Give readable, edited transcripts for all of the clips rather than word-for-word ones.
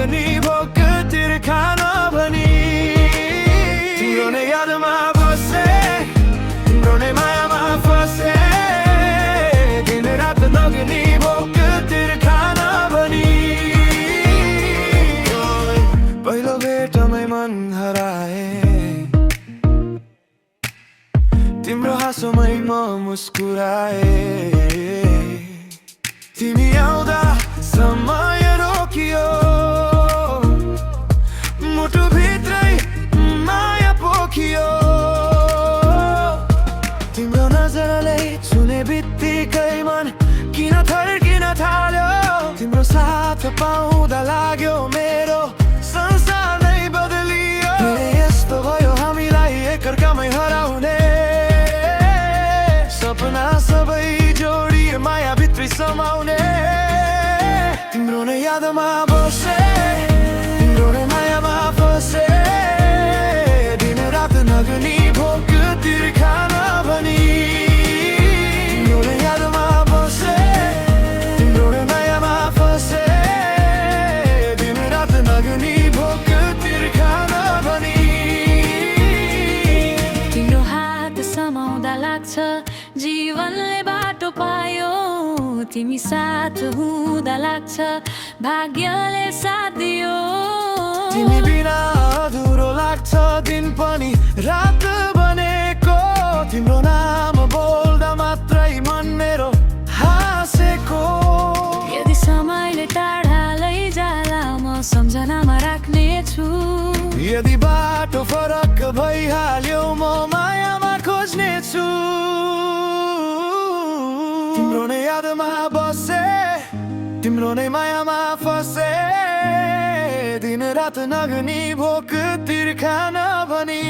नगनी भोक तिर्खा नभनी तिम्रो नै यादमा बसे तिम्रो नै मायामा फसे दिन रात नगनी भोक तिर्खा नभनी पहिलो भेटमै मन हराए तिम्रो हाँसोमै म मुस्कुराए तिमी आउँदा समय रोकियो मुटुभित्रै माया पोखियो तिम्रो नजरले छुने बित्तिकै मन किन थर्किन थाल्यो तिम्रो साथ पाउँदा लाग्यो मेरो संसार नै बदलियो यस्तो भयो हामीलाई एकअर्कामै हराउने सपना सबै जोडिए माया भित्रै समाउने तिम्रो नै यादमा बसे तिम्रो नै मायामा फसे दिन रात नगनी भोक तिर्खा नभनी तिम्रो नै यादमा बसे तिम्रो नै मायामा फसे दिन रात नगनी भोक तिर्खा नभनी तिम्रो हात समाउँदा लाग्छ जीवनले बाटो पायो तिमी साथ हुँदा लाग्छ भाग्यले साथ दियो तिमी बिना अधुरो लाग्छ दिन पनि रात बनेको तिम्रो नाम बोल्दा मात्रै मन मेरो हाँसेको यदि समयले टाढा लैजाला म सम्झनामा राख्नेछु यदि बाटो फरक भइहाल्यो म मायामा खोज्नेछु तिम्रो नै यादमा बसे तिम्रो नै मायामा फसे दिन रात नगनी भोक तिर्खा नभनी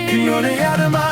तिम्रो नै यादमा